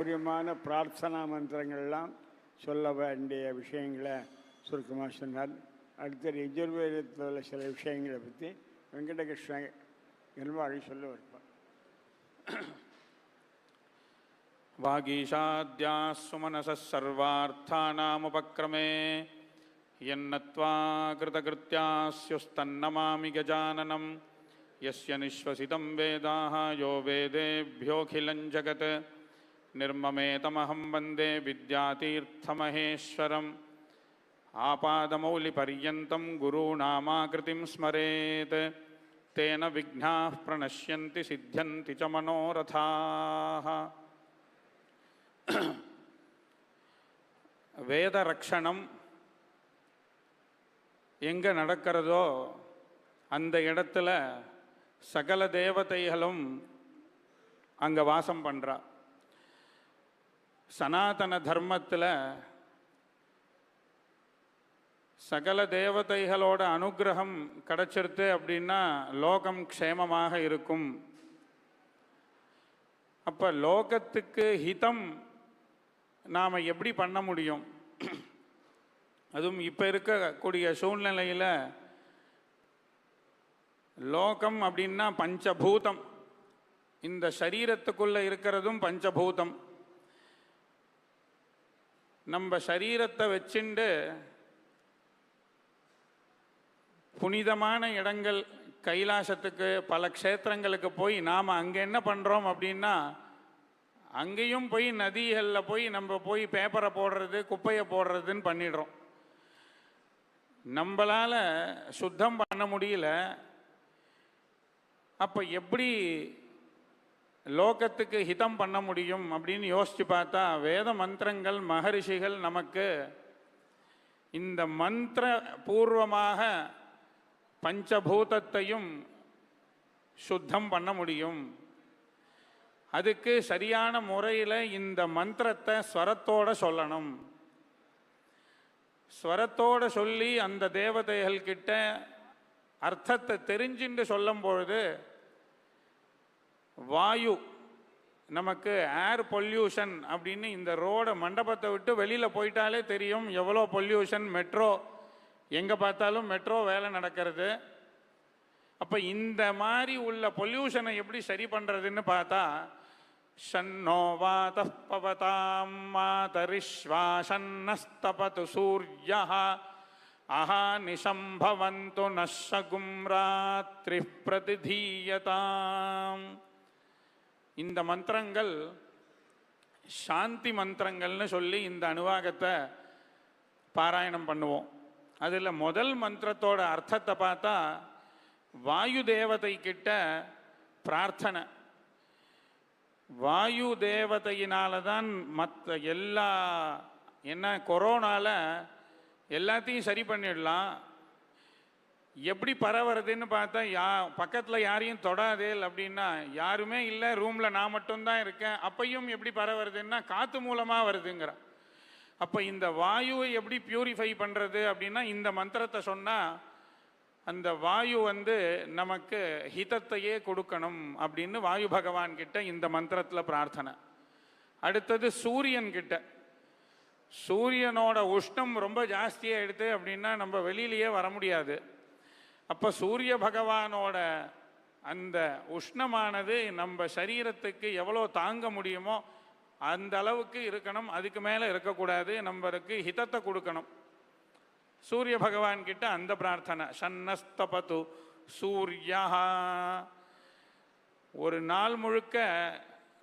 முக்கியமான பிரார்த்தனா மந்திரங்கள்லாம் சொல்ல வேண்டிய விஷயங்களை சுருக்கமாக சொன்னார். அடுத்த யஜுர்வேதத்தில் உள்ள சில விஷயங்களை பற்றி வெங்கடகிருஷ்ண நிர்வாகி சொல்ல வருவார். வாகீஷாத்யாः சுமனசः சர்வார்த்தானாமுபக்ரமே யன்னத்வா கிருதகிருத்யாஸ்யுஸ்தன்னமாமி கஜானனம் யஸ்ய நிஸ்வசிதம் வேதாः யோ வேதேभ्योऽखिलं ஜகத் நிர்மமேதமஹம் வந்தே வித்யாதீர்த்தமஹேஸ்வரம் ஆபாதமௌலிபர்யந்தம் குருநாமாக்ருதிம் ஸ்மரேத் தேன விக்னாः பிரணஷ்யந்தி சித்யந்தி ச மனோரதாः. வேத ரக்ஷணம் எங்கே நடக்கிறதோ அந்த இடத்துல சகல தேவதைகளும் அங்கே வாசம் பண்ணுறா. சனாதன தர்மத்தில் சகல தேவதைகளோட அனுகிரகம் கிடைச்சிருது அப்படின்னா லோகம் க்ஷேமமாக இருக்கும். அப்போ லோகத்துக்கு ஹிதம் நாம் எப்படி பண்ண முடியும்? அதுவும் இப்போ இருக்கக்கூடிய சூழ்நிலையில் லோகம் அப்படின்னா பஞ்சபூதம். இந்த சரீரத்துக்குள்ளே இருக்கிறதும் பஞ்சபூதம். நம்ம சரீரத்தை வச்சுண்டு புனிதமான இடங்கள் கைலாசத்துக்கு பல க்ஷேத்திரங்களுக்கு போய் நாம் அங்கே என்ன பண்ணுறோம் அப்படின்னா அங்கேயும் போய் நதிகளில் போய் நம்ம போய் பேப்பரை போடுறது குப்பையை போடுறதுன்னு பண்ணிடுறோம். நம்மளால் சுத்தம் பண்ண முடியல. அப்போ எப்படி லோகத்துக்கு ஹிதம் பண்ண முடியும் அப்படின்னு யோசித்து பார்த்தா வேத மந்திரங்கள் மகரிஷிகள் நமக்கு இந்த மந்திர பூர்வமாக பஞ்சபூதத்தையும் சுத்தம் பண்ண முடியும். அதுக்கு சரியான முறையில் இந்த மந்திரத்தை ஸ்வரத்தோடு சொல்லணும். ஸ்வரத்தோடு சொல்லி அந்த தேவதைகள் கிட்ட அர்த்தத்தை தெரிஞ்சுட்டு சொல்லும் பொழுது வாயு நமக்கு ஏர் பொல்யூஷன் அப்படின்னு இந்த ரோடை மண்டபத்தை விட்டு வெளியில் போயிட்டாலே தெரியும் எவ்வளோ பொல்யூஷன். மெட்ரோ எங்கே பார்த்தாலும் மெட்ரோ வேலை நடக்கிறது. அப்போ இந்த மாதிரி உள்ள பொல்யூஷனை எப்படி சரி பண்ணுறதுன்னு பார்த்தா ஷன்னோ வாதः பவதாம் மாதரிஷ்வாஷன்னஸ்தபது சூர்யः அஹாநிஷம் பவந்து நஷ்ஷகும் ராத்ரிः பிரதிதீயதாம். இந்த மந்திரங்கள் சாந்தி மந்திரங்கள்னு சொல்லி இந்த அனுவாகத்தை பாராயணம் பண்ணுவோம். அதில் முதல் மந்திரத்தோட அர்த்தத்தை பார்த்தா வாயு தேவதை கிட்ட பிரார்த்தனை. வாயு தேவதையினால தான் மற்ற எல்லா என்ன கொரோனாவில் எல்லாத்தையும் சரி பண்ணிடலாம். எப்படி பரவுறதுன்னு பார்த்தா பக்கத்தில் யாரையும் தொடாதேல் அப்படின்னா யாருமே இல்லை, ரூமில் நான் மட்டும்தான் இருக்கேன். அப்பையும் எப்படி பரவுறதுன்னா காற்று மூலமாக வருதுங்கிற. அப்போ இந்த வாயுவை எப்படி பியூரிஃபை பண்ணுறது அப்படின்னா இந்த மந்திரத்தை சொன்னால் அந்த வாயு நமக்கு ஹிதத்தையே கொடுக்கணும் அப்படின்னு வாயு பகவான் கிட்ட இந்த மந்திரத்தில் பிரார்த்தனை. அடுத்தது சூரியன் கிட்ட. சூரியனோட உஷ்ணம் ரொம்ப ஜாஸ்தியாக எடுத்து அப்படின்னா நம்ம வெளியிலேயே வர முடியாது. அப்போ சூரிய பகவானோட அந்த உஷ்ணமானது நம்ம சரீரத்துக்கு எவ்வளோ தாங்க முடியுமோ அந்த அளவுக்கு இருக்கணும், அதுக்கு மேலே இருக்கக்கூடாது, நம்மளுக்கு ஹிதத்தை கொடுக்கணும். சூரிய பகவான் கிட்ட அந்த பிரார்த்தனை. ஷன்னஸ்தபது சூர்யா. ஒரு நாள் முழுக்க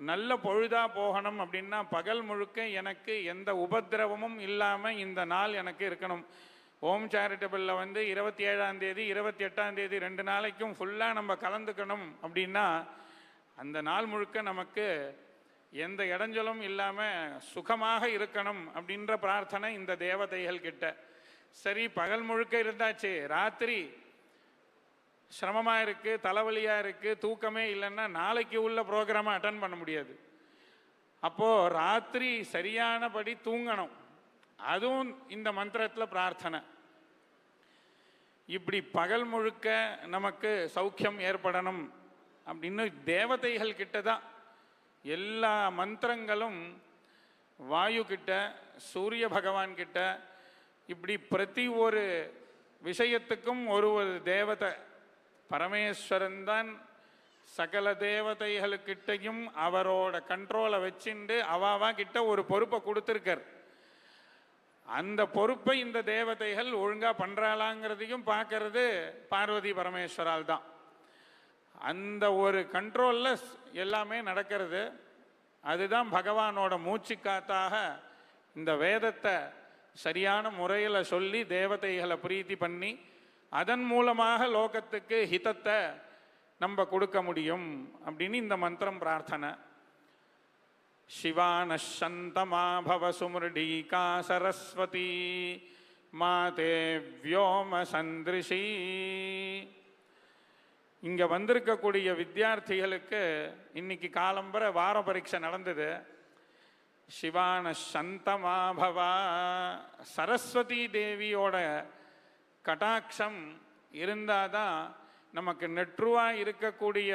நல்ல பொழுதாக போகணும் அப்படின்னா பகல் முழுக்க எனக்கு எந்த உபத்திரவமும் இல்லாமல் இந்த நாள் எனக்கு இருக்கணும். ஓம் சேரிட்டபிளில் 27ஆம் தேதி 28ஆம் தேதி 2 நாளைக்கும் ஃபுல்லாக நம்ம கலந்துக்கணும் அப்படின்னா அந்த நாள் முழுக்க நமக்கு எந்த இடைஞ்சலும் இல்லாமல் சுகமாக இருக்கணும் அப்படின்ற பிரார்த்தனை இந்த தேவதைகள் கிட்ட. சரி, பகல் முழுக்க இருந்தாச்சு, ராத்திரி சிரமமாக இருக்குது, தலைவலியாக இருக்குது, தூக்கமே இல்லைன்னா நாளைக்கு உள்ள ப்ரோக்ராமை அட்டன் பண்ண முடியாது. அப்போது ராத்திரி சரியானபடி தூங்கணும். அதுவும் இந்த மந்திரத்தில் பிரார்த்தனை. இப்படி பகல் முழுக்க நமக்கு சௌக்கியம் ஏற்படணும் அப்படின்னு தேவதைகள் கிட்ட தான் எல்லா மந்திரங்களும் வாயு கிட்ட, சூரிய பகவான் கிட்ட, இப்படி பிரதி ஒரு விஷயத்துக்கும் ஒரு ஒரு தேவதை பரமேஸ்வரன் தான் சகல தேவதைகளுக்கிட்டையும் அவரோட கண்ட்ரோலை வச்சுண்டு அவாவா கிட்ட ஒரு பொறுப்பை கொடுத்துருக்கார். அந்த பொறுப்பை இந்த தேவதைகள் ஒழுங்கா பண்றாளாங்கிறதையும் பார்க்கறது பார்வதி பரமேஸ்வரால் தான். அந்த ஒரு கண்ட்ரோல்ல எல்லாமே நடக்கிறது. அதுதான் பகவானோட மூச்சு காத்தாக இந்த வேதத்தை சரியான முறையில் சொல்லி தேவதைகளை பிரீத்தி பண்ணி அதன் மூலமாக லோகத்துக்கு ஹிதத்தை நம்ம கொடுக்க முடியும் அப்படின்னு இந்த மந்திரம் பிரார்த்தனை. சிவானஷந்தமா பவ சுமிருடீகா சரஸ்வதி மாதே வியோம சந்திரிஷி. இங்கே வந்திருக்கக்கூடிய வித்தியார்த்திகளுக்கு இன்னைக்கு காலம்பரை வார பரீட்சை நடந்தது. சிவான சந்தமாபவா, சரஸ்வதி தேவியோட கடாட்சம் இருந்தாதான் நமக்கு நெற்றுவாக இருக்கக்கூடிய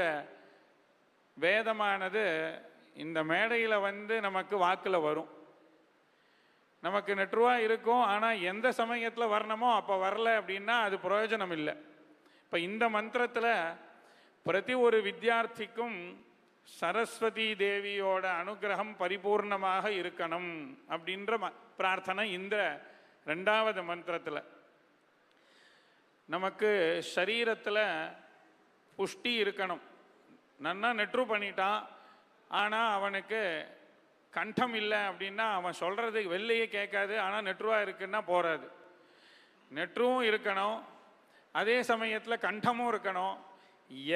வேதமானது இந்த மேடையில் வந்து நமக்கு வாக்கில் வரும். நமக்கு நெற்றுவாக இருக்கும், ஆனால் எந்த சமயத்தில் வரணுமோ அப்போ வரல அப்படின்னா அது பிரயோஜனம் இல்லை. இப்போ இந்த மந்திரத்தில் பிரதி ஒரு வித்தியார்த்திக்கும் சரஸ்வதி தேவியோட அனுகிரகம் பரிபூர்ணமாக இருக்கணும் அப்படின்ற பிரார்த்தனை இந்த 2வது மந்திரத்தில். நமக்கு சரீரத்தில் புஷ்டி இருக்கணும். நன்னா நெற்று பண்ணிட்டான், ஆனால் அவனுக்கு கண்டம் இல்லை அப்படின்னா அவன் சொல்கிறது வெளியே கேட்காது, ஆனால் நெற்றுவாக இருக்குன்னா போகாது. நெற்றும் இருக்கணும், அதே சமயத்தில் கண்டமும் இருக்கணும்.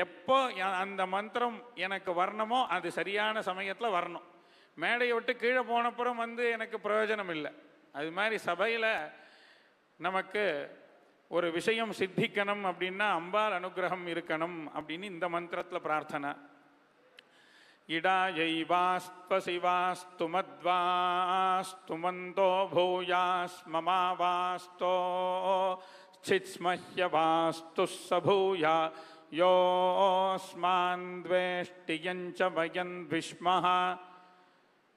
எப்போ அந்த மந்திரம் எனக்கு வரணுமோ அது சரியான சமயத்தில் வரணும். மேடையை விட்டு கீழே போனப்புறம் வந்து எனக்கு பிரயோஜனம் இல்லை. அது மாதிரி சபையில் நமக்கு ஒரு விஷயம் சித்திக்கணும் அப்படின்னா அம்பாள் அனுகிரகம் இருக்கணும் அப்படின்னு இந்த மந்திரத்தில் பிரார்த்தனை. இடாயைவாஸ்த்வ சிவாஸ்து மத்வாஸ்துமந்தோ பூயாஸ்மமாவாஸ்தோ சித்ஸ்மஹ்யவாஸ்து சபூயா யோஸ்மான் துவேஷ்டியஞ்ச வயன் விஷ்மஹ.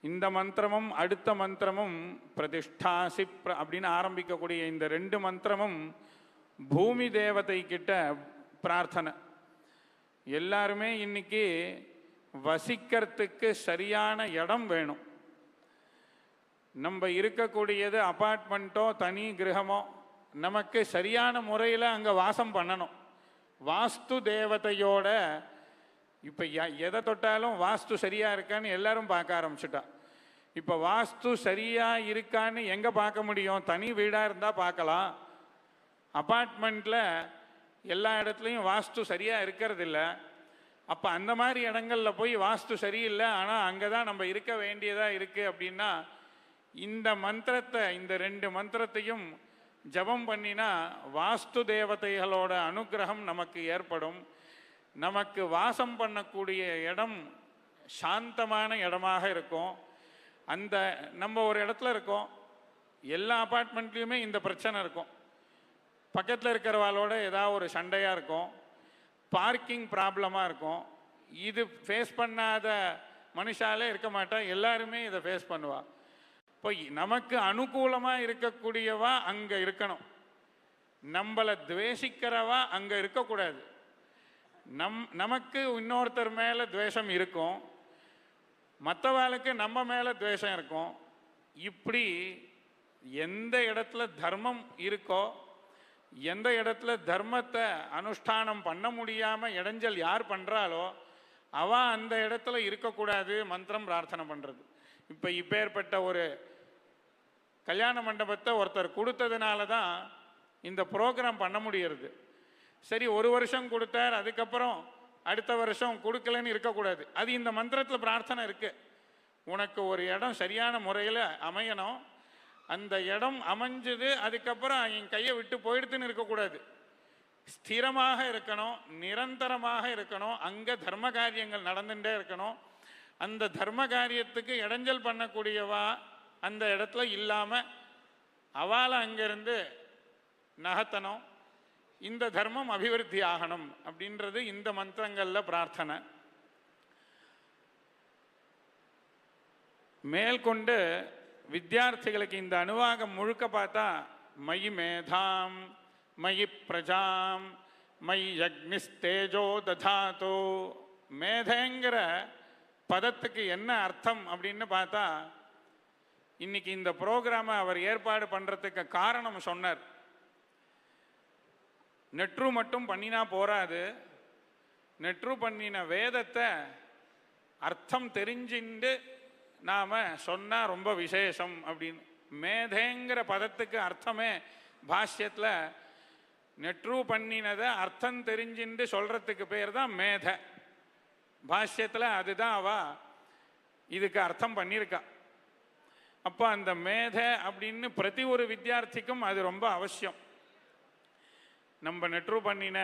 இந்த மந்திரமும் அடுத்த மந்திரமும் பிரதிஷ்டாசி அப்படின்னு ஆரம்பிக்கக்கூடிய இந்த 2 மந்திரமும் பூமி தேவதை கிட்ட பிரார்த்தனை. எல்லாருமே இன்னைக்கு வசிக்கிறதுக்கு சரியான இடம் வேணும். நம்ம இருக்கக்கூடியது அபார்ட்மெண்ட்டோ தனி கிரகமோ, நமக்கு சரியான முறையில் அங்கே வாசம் பண்ணணும். வாஸ்து தேவதையோட இப்போ எதை தொட்டாலும் வாஸ்து சரியாக இருக்கான்னு எல்லாரும் பார்க்க ஆரம்பிச்சுட்டா. இப்போ வாஸ்து சரியாக இருக்கான்னு எங்கே பார்க்க முடியும்? தனி வீடாக இருந்தால் பார்க்கலாம். அப்பார்ட்மெண்ட்டில் எல்லா இடத்துலையும் வாஸ்து சரியாக இருக்கிறது இல்லை. அப்போ அந்த மாதிரி இடங்களில் போய் வாஸ்து சரியில்லை, ஆனால் அங்கே தான் நம்ம இருக்க வேண்டியதாக இருக்குது அப்படின்னா இந்த மந்திரத்தை, இந்த 2 மந்திரத்தையும் ஜபம் பண்ணினா வாஸ்து தேவதைகளோட அனுகிரகம் நமக்கு ஏற்படும். நமக்கு வாசம் பண்ணக்கூடிய இடம் சாந்தமான இடமாக இருக்கும். அந்த நம்ம ஒரு இடத்துல இருக்கோம், எல்லா அப்பார்ட்மெண்ட்லேயுமே இந்த பிரச்சனை இருக்கும். பக்கத்தில் இருக்கிறவாளோட ஏதாவது ஒரு சண்டையாக இருக்கும், பார்க்கிங் ப்ராப்ளமாக இருக்கும். இது ஃபேஸ் பண்ணாத மனுஷாலே இருக்க மாட்டா, எல்லாருமே இதை ஃபேஸ் பண்ணுவா. இப்போ நமக்கு அனுகூலமாக இருக்கக்கூடியவா அங்கே இருக்கணும், நம்மளை துவேஷிக்கிறவா அங்கே இருக்கக்கூடாது. நமக்கு இன்னொருத்தர் மேலே துவேஷம் இருக்கும், மற்றவாளுக்கு நம்ம மேலே துவேஷம் இருக்கும். இப்படி எந்த இடத்துல தர்மம் இருக்கோ, எந்த இடத்துல தர்மத்தை அனுஷ்டானம் பண்ண முடியாமல் இடைஞ்சல் யார் பண்ணுறாளோ அவள் அந்த இடத்துல இருக்கக்கூடாது மந்திரம் பிரார்த்தனை பண்ணுறது. இப்போ இப்பேற்பட்ட ஒரு கல்யாண மண்டபத்தை ஒருத்தர் கொடுத்ததுனால தான் இந்த ப்ரோக்ராம் பண்ண முடியறது. சரி, ஒரு வருஷம் கொடுத்தார், அதுக்கப்புறம் அடுத்த வருஷம் கொடுக்கலன்னு இருக்கக்கூடாது. அது இந்த மந்திரத்தில் பிரார்த்தனை இருக்குது. உனக்கு ஒரு இடம் சரியான முறையில் அமையணும், அந்த இடம் அமைஞ்சது, அதுக்கப்புறம் என் கையை விட்டு போயிடுதுன்னு இருக்கக்கூடாது. ஸ்திரமாக இருக்கணும், நிரந்தரமாக இருக்கணும். அங்கே தர்ம காரியங்கள் நடந்துகிட்டே இருக்கணும். அந்த தர்ம காரியத்துக்கு இடைஞ்சல் பண்ணக்கூடியவா அந்த இடத்துல இல்லாமல் அவளை அங்கேருந்து நகர்த்தணும். இந்த தர்மம் அபிவிருத்தி ஆகணும் அப்படின்றது இந்த மந்திரங்களில் பிரார்த்தனை. மேற்கொண்டு வித்தியார்த்திகளுக்கு இந்த அணுவாகம் முழுக்க பார்த்தா மயி மேதாம் மயி பிரஜாம் மயி அக்னிஸ்தேஜோ ததாதோ. மேதங்கிற பதத்துக்கு என்ன அர்த்தம் அப்படின்னு பார்த்தா, இன்னைக்கு இந்த ப்ரோக்ராமை அவர் ஏற்பாடு பண்ணுறதுக்கு காரணம் சொன்னார். நெட்ரு மட்டும் பண்ணினா போராது, நெட்ரு பண்ணின வேதத்தை அர்த்தம் தெரிஞ்சுண்டு நாம் சொன்னால் ரொம்ப விசேஷம் அப்படின்னு. மேதேங்கிற பதத்துக்கு அர்த்தமே பாஷ்யத்தில் நெட்ரு பண்ணினதை அர்த்தம் தெரிஞ்சுண்டு சொல்கிறதுக்கு பேர் தான் மேத. பாஷ்யத்தில் அதுதான் அவ இதுக்கு அர்த்தம் பண்ணியிருக்கா. அப்போ அந்த மேத அப்படின்னு பிரதி ஒரு வித்தியார்த்திக்கும் அது ரொம்ப அவசியம். நம்ம நெட்ரு பண்ணின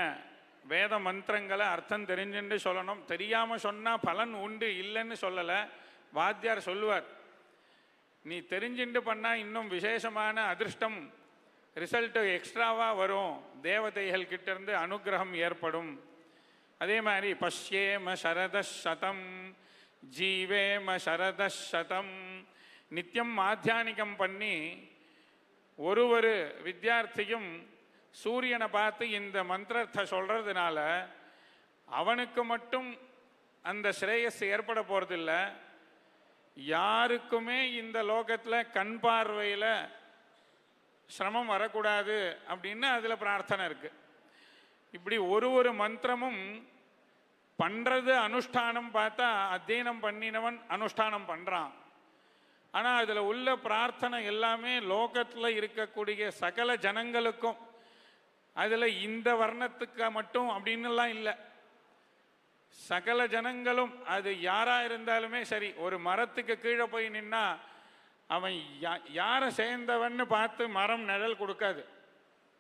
வேத மந்திரங்களை அர்த்தம் தெரிஞ்சுட்டு சொல்லணும். தெரியாமல் சொன்னால் பலன் உண்டு, இல்லைன்னு சொல்லலை. வாத்தியார் சொல்லுவார், நீ தெரிஞ்சுட்டு பண்ணால் இன்னும் விசேஷமான அதிர்ஷ்டம் ரிசல்ட்டு எக்ஸ்ட்ராவாக வரும், தேவதைகள் கிட்டேருந்து அனுகிரகம் ஏற்படும். அதே மாதிரி பஷ்யேம சரதசதம் ஜீவேம சரதசதம் நித்தியம் ஆத்தியானிகம் பண்ணி ஒரு வித்தியார்த்தியும் சூரியனை பார்த்து இந்த மந்திரத்தை சொல்கிறதுனால அவனுக்கு மட்டும் அந்த ஸ்ரேயஸ் ஏற்பட போகிறதில்ல, யாருக்குமே இந்த லோகத்தில் கண் பார்வையில் சிரமம் வரக்கூடாது அப்படின்னு அதில் பிரார்த்தனை இருக்குது. இப்படி ஒரு மந்திரமும் பண்ணுறது அனுஷ்டானம் பார்த்தா அத்தியனம் பண்ணினவன் அனுஷ்டானம் பண்ணுறான். ஆனால் அதில் உள்ள பிரார்த்தனை எல்லாமே லோகத்தில் இருக்கக்கூடிய சகல ஜனங்களுக்கும், அதில் இந்த வர்ணத்துக்கு மட்டும் அப்படின்னுலாம் இல்லை, சகல ஜனங்களும் அது யாராக இருந்தாலுமே சரி. ஒரு மரத்துக்கு கீழே போய் நின்னா அவன் யாரை சேர்ந்தவன்னு பார்த்து மரம் நிழல் கொடுக்காது.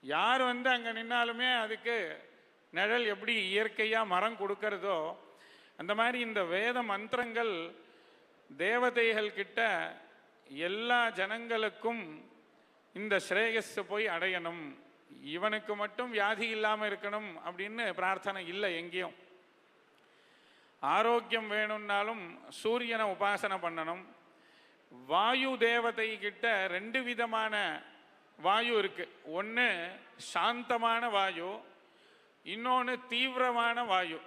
யார் அங்கே நின்னாலுமே அதுக்கு நிழல் எப்படி இயற்கையாக மரம் கொடுக்கறதோ அந்த மாதிரி இந்த வேத மந்திரங்கள் தேவதைகள் கிட்ட எல்லா ஜனங்களுக்கும் இந்த ஸ்ரேயஸ் போய் அடையணும், இவனுக்கு மட்டும் வியாதி இல்லாமல் இருக்கணும் அப்படின்னு பிரார்த்தனை இல்லை எங்கேயும். ஆரோக்கியம் வேணும்னாலும் சூரியனை உபாசனை பண்ணணும். வாயு தேவதை கிட்ட 2 விதமான வாயு இருக்கு. ஒன்று சாந்தமான வாயு, இன்னொன்று தீவிரமான வாயு.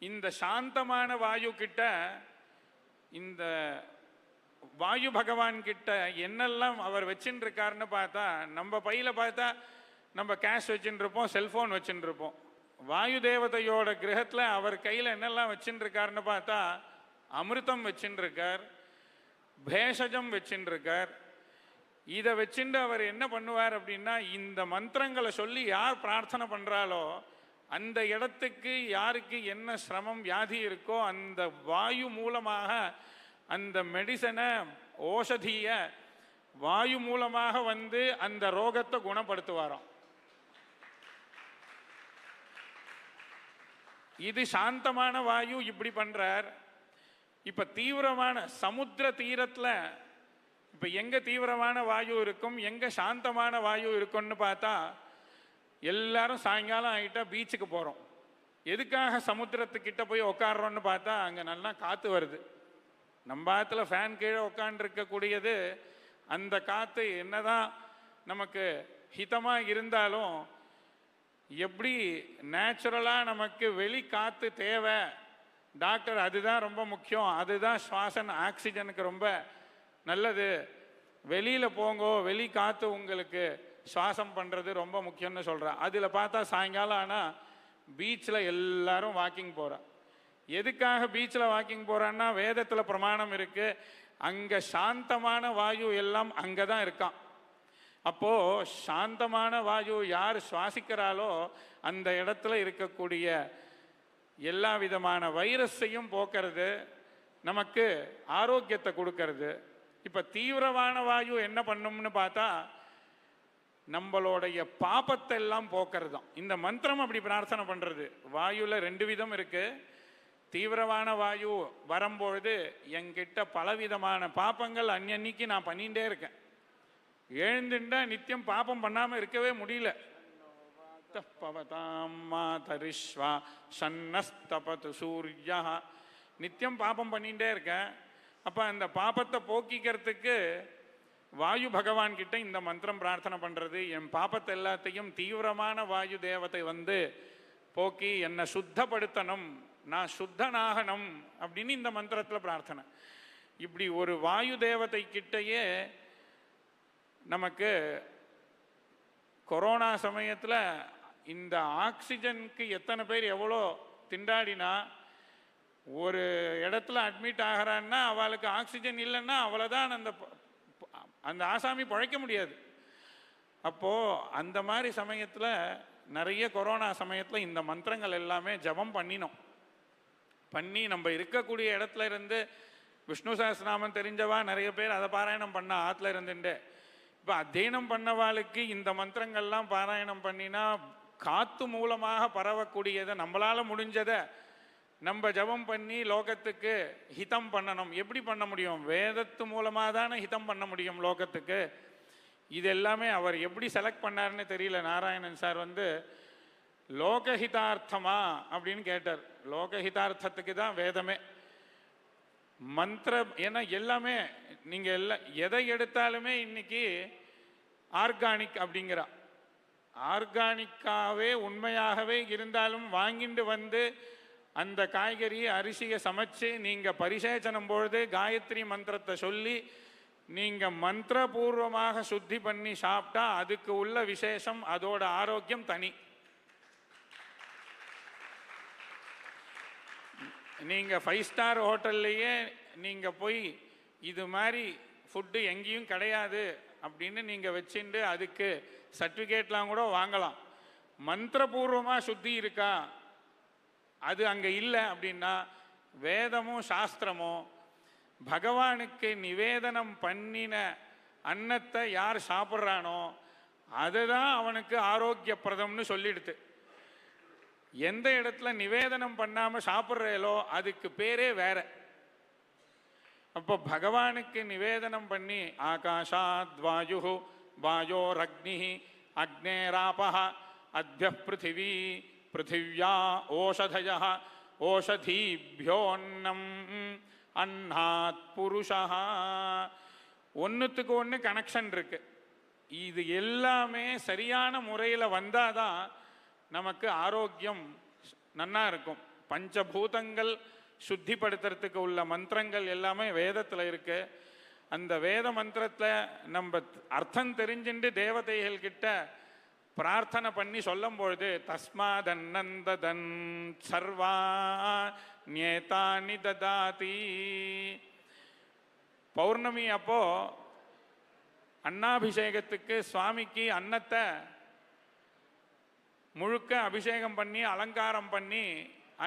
இந்த சாந்தமான வாயு கிட்ட இந்த வாயு பகவான் கிட்ட என்னெல்லாம் அவர் வச்சுட்டு இருக்காருன்னு பார்த்தா, நம்ம பையில பார்த்தா நம்ம கேஷ் வச்சுட்டு இருப்போம், செல்போன் வச்சுட்டு இருப்போம். வாயு தேவதையோட கிரகத்தில் அவர் கையில் என்னெல்லாம் வச்சுட்டு இருக்காருன்னு பார்த்தா அமிர்தம் வச்சுட்டு இருக்கார், பேஷஜம் வச்சுட்டு இருக்கார். இதை வச்சுட்டு அவர் என்ன பண்ணுவார் அப்படின்னா, இந்த மந்திரங்களை சொல்லி யார் பிரார்த்தனை பண்ணுறாலோ அந்த இடத்துக்கு யாருக்கு என்ன சிரமம் வியாதி இருக்கோ அந்த வாயு மூலமாக அந்த மெடிசனை ஓஷதியை வாயு மூலமாக அந்த ரோகத்தை குணப்படுத்துவாராம். இது சாந்தமான வாயு இப்படி பண்றார். இப்ப தீவிரமான சமுத்திர தீரத்தில் இப்ப எங்க தீவிரமான வாயு இருக்கும், எங்க சாந்தமான வாயு இருக்கும்னு பார்த்தா எல்லாரும் சாயங்காலம் ஆகிட்டா பீச்சுக்கு போகிறோம். எதுக்காக சமுத்திரத்துக்கிட்ட போய் உட்காடுறோன்னு பார்த்தா அங்கே நல்லா காற்று வருது. நம்ம ஆற்றுல ஃபேன் கீழே உட்காண்டிருக்கக்கூடியது அந்த காற்று என்னதான் நமக்கு ஹிதமாக இருந்தாலும் எப்படி நேச்சுரலாக நமக்கு வெளி காற்று தேவை டாக்டர், அதுதான் ரொம்ப முக்கியம், அதுதான் சுவாசன் ஆக்சிஜனுக்கு ரொம்ப நல்லது, வெளியில் போங்கோ, வெளி காற்று உங்களுக்கு சுவாசம் பண்ணுறது ரொம்ப முக்கியம்னு சொல்கிறா. அதில் பார்த்தா சாயங்காலம் ஆனால் பீச்சில் எல்லாரும் வாக்கிங் போகிறா. எதுக்காக பீச்சில் வாக்கிங் போகிறான்னா வேதத்தில் பிரமாணம் இருக்குது, அங்கே சாந்தமான வாயு எல்லாம் அங்கே தான் இருக்கான். அப்போது சாந்தமான வாயு யார் சுவாசிக்கிறாளோ அந்த இடத்துல இருக்கக்கூடிய எல்லா விதமான வைரஸையும் போக்குறது, நமக்கு ஆரோக்கியத்தை கொடுக்கறது. இப்போ தீவிரமான வாயு என்ன பண்ணும்னு பார்த்தா நம்மளுடைய பாபத்தை எல்லாம் போக்குறது தான். இந்த மந்திரம் அப்படி பிரார்த்தனை பண்ணுறது. வாயுல 2 விதம் இருக்கு. தீவிரமான வாயு வரும்பொழுது என்கிட்ட பலவிதமான பாப்பங்கள் அன்னைக்கு நான் பண்ணிகிட்டே இருக்கேன். எழுந்துட்டா நித்தியம் பாப்பம் பண்ணாமல் இருக்கவே முடியல. நித்தியம் பாப்பம் பண்ணிகிட்டே இருக்கேன். அப்போ அந்த பாபத்தை போக்கிக்கிறதுக்கு வாயு பகவான் கிட்ட இந்த மந்திரம் பிரார்த்தனை பண்ணுறது, என் பாபத்தை எல்லாத்தையும் தீவிரமான வாயு தேவதை வந்து போக்கி என்னை சுத்தப்படுத்தணும், நான் சுத்தனாகணும் அப்படின்னு இந்த மந்திரத்தில் பிரார்த்தனை. இப்படி ஒரு வாயு தேவதை கிட்டையே நமக்கு கொரோனா சமயத்தில் இந்த ஆக்சிஜனுக்கு எத்தனை பேர் எவ்வளோ திண்டாடினா, ஒரு இடத்துல அட்மிட் ஆகிறான்னா அவளுக்கு ஆக்சிஜன் இல்லைன்னா அவ்வளோதான், அந்த ஆசாமி பிழைக்க முடியாது. அப்போது அந்த மாதிரி சமயத்தில் நிறைய கொரோனா சமயத்தில் இந்த மந்திரங்கள் எல்லாமே ஜபம் பண்ணி நம்ம இருக்கக்கூடிய இடத்துல இருந்து விஷ்ணு சஹஸ்ரநாமம் தெரிஞ்சவா நிறைய பேர் அதை பாராயணம் பண்ண ஆற்றுல இருந்துட்டு, இப்போ அத்தியனம் பண்ணவாளுக்கு இந்த மந்திரங்கள்லாம் பாராயணம் பண்ணினா காற்று மூலமாக பரவக்கூடியதை நம்மளால் முடிஞ்சதை நம்ம ஜபம் பண்ணி லோகத்துக்கு ஹிதம் பண்ணணும். எப்படி பண்ண முடியும்? வேதத்து மூலமாக தானே ஹிதம் பண்ண முடியும் லோகத்துக்கு. இது எல்லாமே அவர் எப்படி செலக்ட் பண்ணாருன்னு தெரியல. நாராயணன் சார் வந்து லோகஹிதார்த்தமா அப்படின்னு கேட்டார். லோகஹிதார்த்தத்துக்கு தான் வேதமே மந்திரம். ஏன்னா எல்லாமே நீங்கள் எதை எடுத்தாலுமே இன்னைக்கு ஆர்கானிக் அப்படிங்கிறா. ஆர்கானிக்காகவே உண்மையாகவே இருந்தாலும் வாங்கிட்டு வந்து அந்த காய்கறி அரிசியை சமைச்சு நீங்கள் பரிசேச்சனம் பொழுது காயத்ரி மந்திரத்தை சொல்லி நீங்கள் மந்திரபூர்வமாக சுத்தி பண்ணி சாப்பிட்டா அதுக்கு உள்ள விசேஷம், அதோட ஆரோக்கியம் தனி. நீங்கள் 5 ஸ்டார் ஹோட்டல்லையே நீங்கள் போய் இது மாதிரி ஃபுட்டு எங்கேயும் கிடையாது அப்படின்னு நீங்கள் வச்சுட்டு அதுக்கு சர்டிஃபிகேட்லாம் கூட வாங்கலாம். மந்திரபூர்வமாக சுத்தி இருக்கா, அது அங்கே இல்லை அப்படின்னா வேதமும் சாஸ்திரமும் பகவானுக்கு நிவேதனம் பண்ணின அன்னத்தை யார் சாப்பிட்றானோ அதுதான் அவனுக்கு ஆரோக்கியப்பிரதம்னு சொல்லிடுது. எந்த இடத்துல நிவேதனம் பண்ணாமல் சாப்பிட்றேலோ அதுக்கு பேரே வேற. அப்போ பகவானுக்கு நிவேதனம் பண்ணி ஆகாஷாத் வாயு வாயோரக்னி அக்னேராபஹ அத்ய பிருத்திவி பிருத்திவ்யா ஓஷதய ஓஷதீபியோன்னம் அன்னாத் புருஷா. ஒன்றுத்துக்கு ஒன்று கனெக்ஷன் இருக்கு. இது எல்லாமே சரியான முறையில் வந்தாதான் நமக்கு ஆரோக்கியம் நன்னா இருக்கும். பஞ்சபூதங்கள் சுத்திப்படுத்துறதுக்கு உள்ள மந்திரங்கள் எல்லாமே வேதத்தில் இருக்கு. அந்த வேத மந்திரத்தில் நம்ம அர்த்தம் தெரிஞ்சுட்டு தேவதைகள் கிட்ட பிரார்த்தனை பண்ணி சொல்லும் பொழுது தஸ்மாதன்னந்ததன் சர்வா நியேதானி ததாதி. பௌர்ணமி அப்போ அன்னாபிஷேகத்துக்கு சுவாமிக்கு அன்னத்தை முழுக்க அபிஷேகம் பண்ணி அலங்காரம் பண்ணி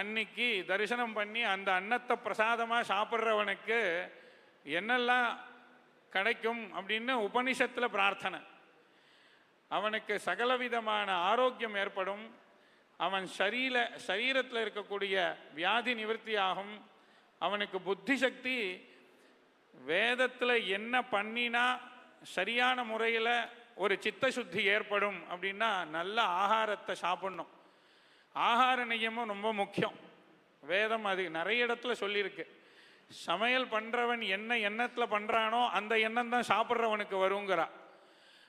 அன்னைக்கு தரிசனம் பண்ணி அந்த அன்னத்தை பிரசாதமாக சாப்பிட்றவனுக்கு என்னெல்லாம் கிடைக்கும் அப்படின்னு உபனிஷத்தில் பிரார்த்தனை. அவனுக்கு சகலவிதமான ஆரோக்கியம் ஏற்படும். அவன் சரீரத்தில் இருக்கக்கூடிய வியாதி நிவர்த்தி ஆகும். அவனுக்கு புத்தி சக்தி, வேதத்தில் என்ன பண்ணினா சரியான முறையில் ஒரு சித்த சுத்தி ஏற்படும் அப்படின்னா நல்ல ஆகாரத்தை சாப்பிடணும். ஆகார நியமம் ரொம்ப முக்கியம். வேதம் அது நிறைய இடத்துல சொல்லியிருக்கு. சமையல் பண்ணுறவன் என்ன எண்ணத்தில் பண்ணுறானோ அந்த எண்ணம் தான் சாப்பிட்றவனுக்கு வருங்கிறா.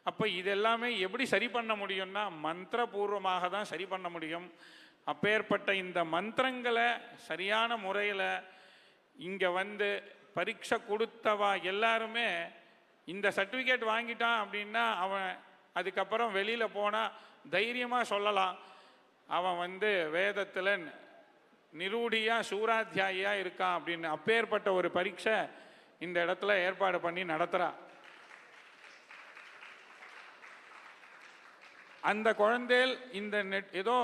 அப்போ இதெல்லாமே எப்படி சரி பண்ண முடியும்னா மந்திரபூர்வமாக தான் சரி பண்ண முடியும். அப்பேற்பட்ட இந்த மந்திரங்களை சரியான முறையில் இங்கே வந்து பரீட்சை கொடுத்தவா எல்லாருமே இந்த சர்டிஃபிகேட் வாங்கிட்டான் அப்படின்னா அவன் அதுக்கப்புறம் வெளியில் போனால் தைரியமாக சொல்லலாம் அவன் வந்து வேதத்தில் நிரூடியாக சூராத்தியாயியாக இருக்கான் அப்படின்னு. அப்பேற்பட்ட ஒரு பரீட்சை இந்த இடத்துல ஏற்பாடு பண்ணி நடத்துகிறா. அந்த குழந்தைகள் இந்த ஏதோ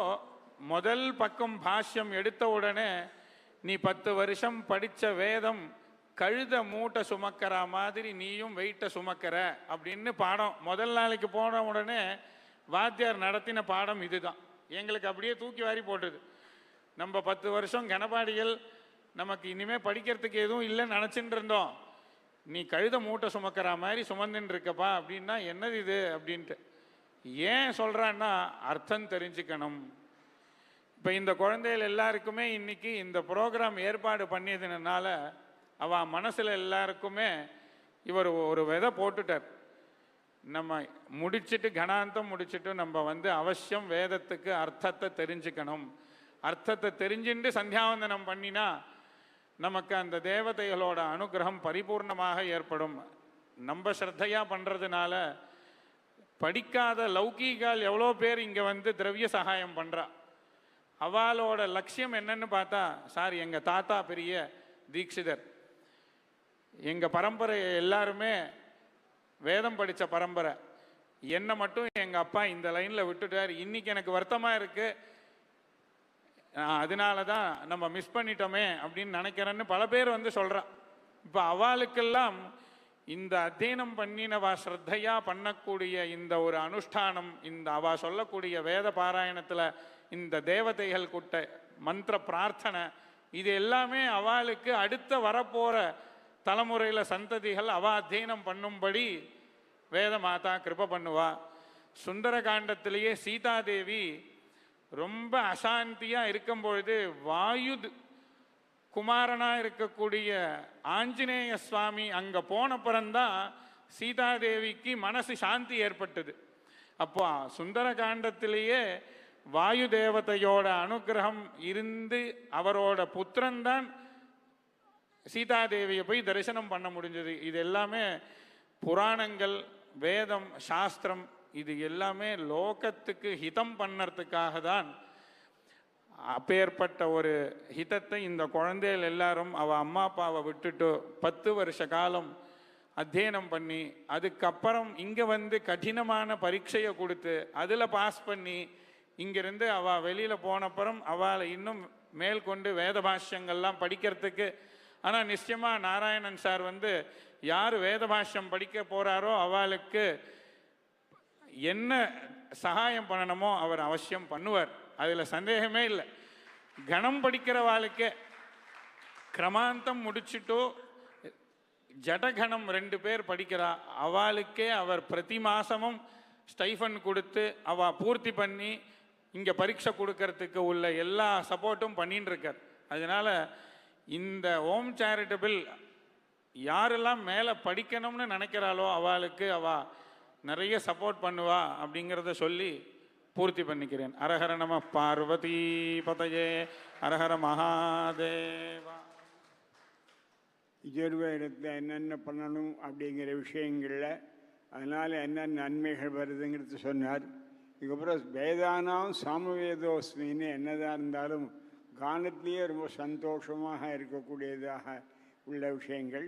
முதல் பக்கம் பாஷ்யம் எடுத்த உடனே நீ 10 வருஷம் படித்த வேதம் கழுத மூட்டை சுமக்கிற மாதிரி நீயும் வெயிட்டை சுமக்கிற அப்படின்னு பாடம் முதல் நாளைக்கு போன உடனே வாத்தியார் நடத்தின பாடம் இதுதான். எங்களுக்கு அப்படியே தூக்கி வாரி போட்டுது. நம்ம 10 வருஷம் கணபாடிகள் நமக்கு இனிமேல் படிக்கிறதுக்கு எதுவும் இல்லைன்னு நினச்சிட்டு இருந்தோம். நீ கழுத மூட்டை சுமக்கிற மாதிரி சுமந்துன்னு இருக்கப்பா அப்படின்னா என்னது இது அப்படின்ட்டு. ஏன் சொல்கிறான்னா அர்த்தம் தெரிஞ்சுக்கணும். இப்போ இந்த குழந்தைகள் எல்லாருக்குமே இன்னைக்கு இந்த ப்ரோக்ராம் ஏற்பாடு பண்ணியதுனால அவள் மனசில் எல்லாருக்குமே இவர் ஒரு விதை போட்டுட்டார். நம்ம முடிச்சுட்டு கணாந்தம் முடிச்சுட்டு நம்ம அவசியம் வேதத்துக்கு அர்த்தத்தை தெரிஞ்சுக்கணும். அர்த்தத்தை தெரிஞ்சுட்டு சந்தியாவந்தனம் பண்ணினா நமக்கு அந்த தேவதைகளோட அனுகிரகம் பரிபூர்ணமாக ஏற்படும். நம்ம ஸ்ரத்தையாக பண்ணுறதுனால படிக்காத லௌகீகால் எவ்வளோ பேர் இங்கே திரவிய சகாயம் பண்ணுறா. அவளோட லட்சியம் என்னன்னு பார்த்தா, சார் எங்கள் தாத்தா பெரிய தீட்சிதர், எங்கள் பரம்பரை எல்லாருமே வேதம் படித்த பரம்பரை, என்னை மட்டும் எங்கள் அப்பா இந்த லைனில் விட்டுட்டார். இன்றைக்கி எனக்கு வருத்தமாக இருக்குது, அதனால தான் நம்ம மிஸ் பண்ணிட்டோமே அப்படின்னு நினைக்கிறேன்னு பல பேர் சொல்கிறா. இப்போ அவளுக்கெல்லாம் இந்த அத்தியனம் பண்ணினவா ஸ்ரத்தையாக பண்ணக்கூடிய இந்த ஒரு அனுஷ்டானம், இந்த அவா சொல்லக்கூடிய வேத பாராயணத்தில் இந்த தேவதைகள் கூட்ட மந்திர பிரார்த்தனை, இது எல்லாமே அவளுக்கு அடுத்த வரப்போகிற தலைமுறையில் சந்ததிகள் அவ அத்தியனம் பண்ணும்படி வேத மாதா கிருபை பண்ணுவா. சுந்தரகாண்டத்திலேயே சீதாதேவி ரொம்ப அசாந்தியாக இருக்கும்பொழுது வாயு குமாரனாக இருக்கக்கூடிய ஆஞ்சநேய சுவாமி அங்கே போனப்புறம்தான் சீதாதேவிக்கு மனசு சாந்தி ஏற்பட்டது. அப்போ சுந்தரகாண்டத்திலேயே வாயு தேவதையோட அனுகிரகம் இருந்து அவரோட புத்திரன்தான் சீதாதேவியை போய் தரிசனம் பண்ண முடிஞ்சது. இது எல்லாமே புராணங்கள், வேதம், சாஸ்திரம், இது எல்லாமே லோகத்துக்கு ஹிதம் பண்ணறதுக்காக தான். அப்பேற்பட்ட ஒரு ஹிதத்தை இந்த குழந்தைகள் எல்லாரும் அவள் அம்மா அப்பாவை விட்டுட்டு 10 வருஷ காலம் அத்தியனம் பண்ணி, அதுக்கப்புறம் இங்கே கடினமான பரீட்சையை கொடுத்து அதில் பாஸ் பண்ணி இங்கிருந்து அவள் வெளியில் போனப்புறம் அவளை இன்னும் மேல் கொண்டு வேத பாஷ்யங்கள்லாம் படிக்கிறதுக்கு. ஆனால் நிச்சயமாக நாராயணன் சார் யார் வேத பாஷ்யம் படிக்க போகிறாரோ அவளுக்கு என்ன சகாயம் பண்ணணுமோ அவர் அவசியம் பண்ணுவார், அதில் சந்தேகமே இல்லை. கணம் படிக்கிறவாளுக்கே கிரமாந்தம் முடிச்சுட்டோ ஜடகணம் 2 பேர் படிக்கிறா, அவளுக்கே அவர் பிரதி மாதமும் ஸ்டைஃபன் கொடுத்து அவள் பூர்த்தி பண்ணி இங்கே பரீட்சை கொடுக்கறதுக்கு உள்ள எல்லா சப்போர்ட்டும் பண்ணின்னு இருக்கார். அதனால் இந்த ஓம் சேரிட்டபிள் யாரெல்லாம் மேலே படிக்கணும்னு நினைக்கிறாளோ அவளுக்கு அவள் நிறைய சப்போர்ட் பண்ணுவா அப்படிங்கிறத சொல்லி பூர்த்தி பண்ணிக்கிறேன். அரஹர நம பார்வதி பதயே, அரஹர மகாதேவா. யஜுர்வேதத்தில் என்னென்ன பண்ணணும் அப்படிங்கிற விஷயங்களில் அதனால் என்ன நன்மைகள் வருதுங்கிறது சொன்னார். இதுக்கப்புறம் வேதானாம் சாமவேதோஸ்மின்னு என்னதாக இருந்தாலும் கானத்திலேயே ரொம்ப சந்தோஷமாக இருக்கக்கூடியதாக உள்ள விஷயங்கள்.